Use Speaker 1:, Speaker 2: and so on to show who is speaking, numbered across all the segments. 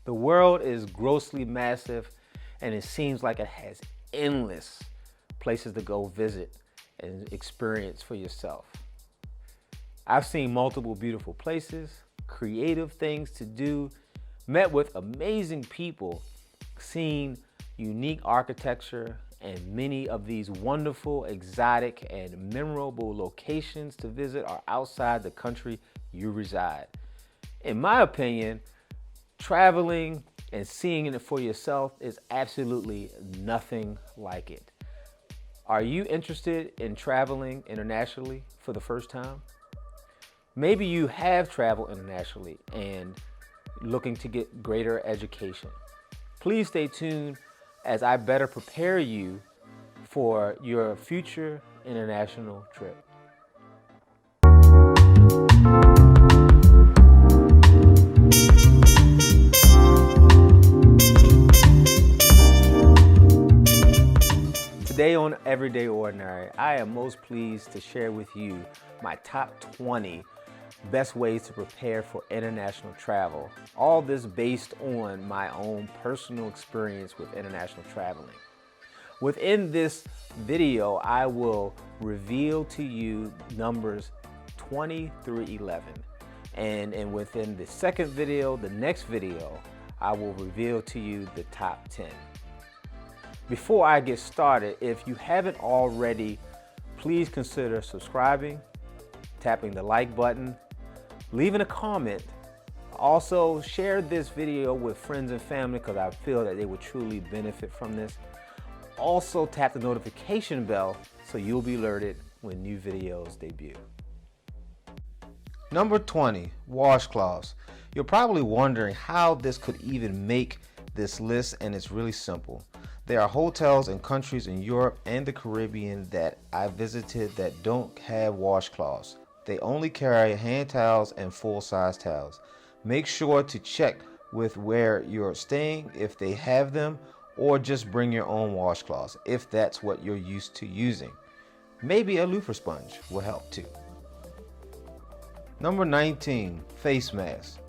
Speaker 1: The world is grossly massive, and it seems like it has endless places to go visit and experience for yourself. I've seen multiple beautiful places, creative things to do, met with amazing people, seen unique architecture, and many of these wonderful, exotic, and memorable locations to visit are outside the country you reside. In my opinion, traveling and seeing it for yourself is absolutely nothing like it. Are you interested in traveling internationally for the first time? Maybe you have traveled internationally and looking to get greater education. Please stay tuned as I better prepare you for your future international trip. Today on Everyday Ordinary, I am most pleased to share with you my top 20 best ways to prepare for international travel. All this based on my own personal experience with international traveling. Within this video, I will reveal to you numbers 20 through 11. And within the second video, the next video, I will reveal to you the top 10. Before I get started, if you haven't already, please consider subscribing, tapping the like button, leaving a comment. Also, share this video with friends and family because I feel that they would truly benefit from this. Also, tap the notification bell so you'll be alerted when new videos debut. Number 20, washcloths. You're probably wondering how this could even make this list, and it's really simple. There are hotels and countries in Europe and the Caribbean that I visited that don't have washcloths. They only carry hand towels and full-size towels. Make sure to check with where you're staying if they have them, or just bring your own washcloths if that's what you're used to using. Maybe a loofah sponge will help too. Number 19, face masks.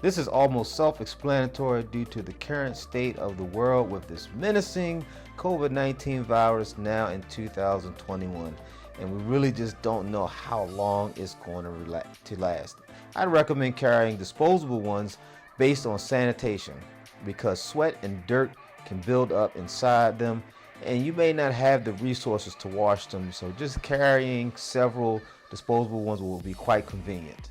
Speaker 1: This is almost self-explanatory due to the current state of the world with this menacing COVID-19 virus now in 2021. And we really just don't know how long it's going to last. I'd recommend carrying disposable ones based on sanitation because sweat and dirt can build up inside them and you may not have the resources to wash them, so just carrying several disposable ones will be quite convenient.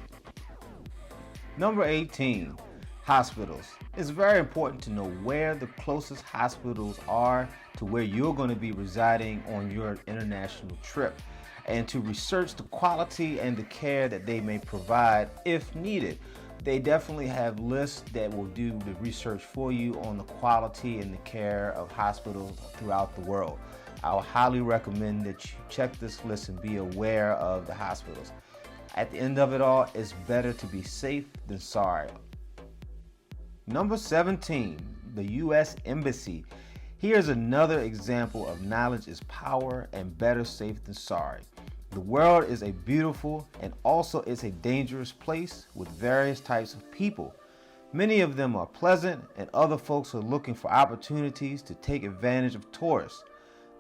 Speaker 1: Number 18, hospitals. It's very important to know where the closest hospitals are to where you're going to be residing on your international trip, and to research the quality and the care that they may provide if needed. They definitely have lists that will do the research for you on the quality and the care of hospitals throughout the world. I would highly recommend that you check this list and be aware of the hospitals. At the end of it all, it's better to be safe than sorry. Number 17, the U.S. Embassy. Here's another example of knowledge is power and better safe than sorry. The world is a beautiful and also it's a dangerous place with various types of people. Many of them are pleasant and other folks are looking for opportunities to take advantage of tourists.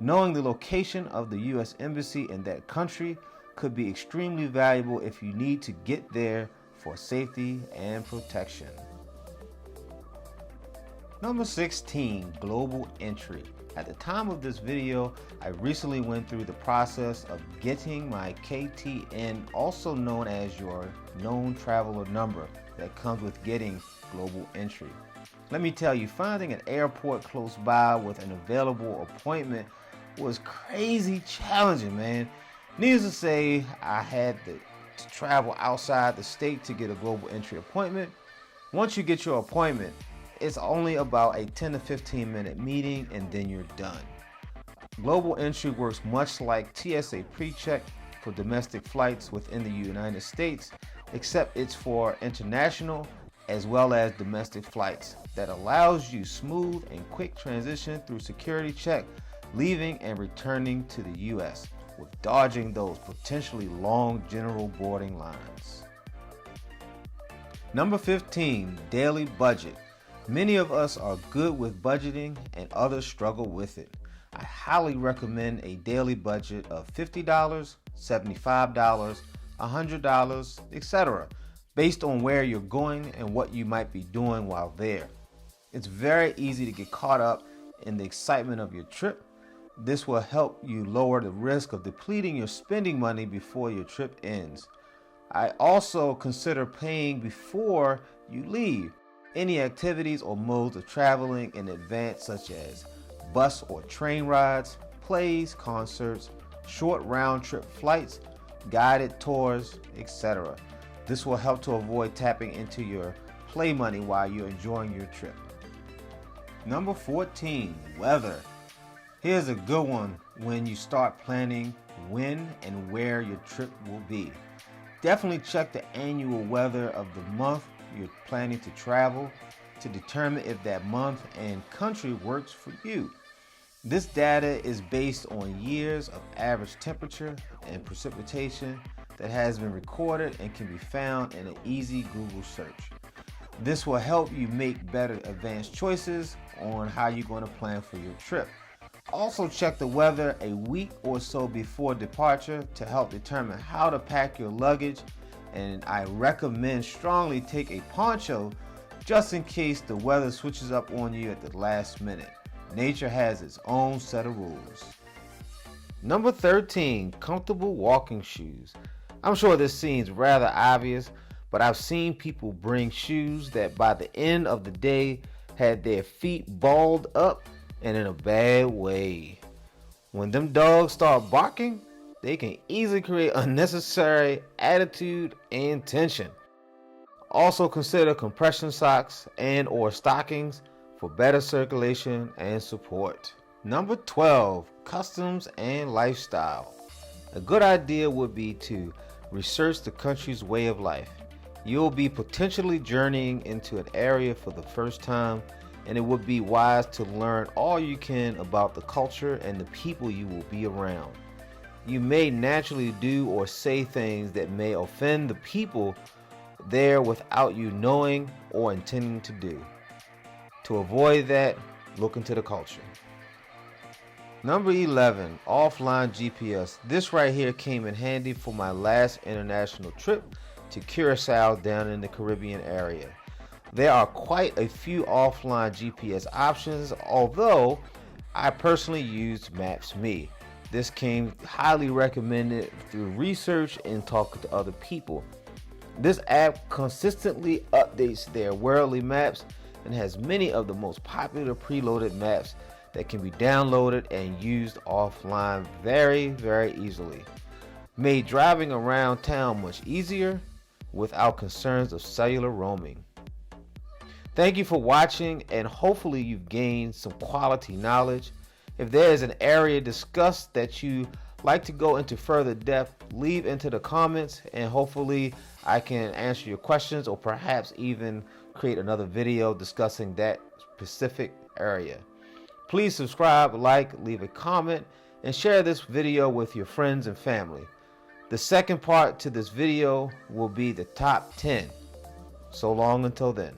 Speaker 1: Knowing the location of the U.S. Embassy in that country could be extremely valuable if you need to get there for safety and protection. Number 16, global entry. At the time of this video, I recently went through the process of getting my KTN, also known as your known traveler number, that comes with getting global entry. Let me tell you, finding an airport close by with an available appointment was crazy challenging, man. Needless to say, I had to travel outside the state to get a global entry appointment. Once you get your appointment, it's only about a 10 to 15 minute meeting and then you're done. Global entry works much like TSA pre-check for domestic flights within the United States, except it's for international as well as domestic flights that allows you smooth and quick transition through security check, leaving and returning to the US, with dodging those potentially long general boarding lines. Number 15, daily budget. Many of us are good with budgeting and others struggle with it. I highly recommend a daily budget of $50, $75, $100, etc., based on where you're going and what you might be doing while there. It's very easy to get caught up in the excitement of your trip. This will help you lower the risk of depleting your spending money before your trip ends. I also consider paying before you leave. Any activities or modes of traveling in advance, such as bus or train rides, plays, concerts, short round-trip flights, guided tours, etc. This will help to avoid tapping into your play money while you're enjoying your trip. Number 14, weather. Here's a good one when you start planning when and where your trip will be. Definitely check the annual weather of the month you're planning to travel to determine if that month and country works for you. This data is based on years of average temperature and precipitation that has been recorded and can be found in an easy Google search. This will help you make better advanced choices on how you're going to plan for your trip. Also check the weather a week or so before departure to help determine how to pack your luggage, and I recommend strongly take a poncho just in case the weather switches up on you at the last minute. Nature has its own set of rules. Number 13, comfortable walking shoes. I'm sure this seems rather obvious, but I've seen people bring shoes that by the end of the day had their feet balled up and in a bad way. When them dogs start barking, they can easily create unnecessary attitude and tension. Also consider compression socks and or stockings for better circulation and support. Number 12, customs and lifestyle. A good idea would be to research the country's way of life. You'll be potentially journeying into an area for the first time, and it would be wise to learn all you can about the culture and the people you will be around. You may naturally do or say things that may offend the people there without you knowing or intending to do. To avoid that, look into the culture. Number 11, offline GPS. This right here came in handy for my last international trip to Curacao down in the Caribbean area. There are quite a few offline GPS options, although I personally used Maps.me. This came highly recommended through research and talking to other people. This app consistently updates their worldly maps and has many of the most popular preloaded maps that can be downloaded and used offline very, very easily. Made driving around town much easier without concerns of cellular roaming. Thank you for watching, and hopefully you've gained some quality knowledge. If there is an area discussed that you like to go into further depth, leave into the comments, and hopefully I can answer your questions or perhaps even create another video discussing that specific area. Please subscribe, like, leave a comment, and share this video with your friends and family. The second part to this video will be the top 10. So long until then.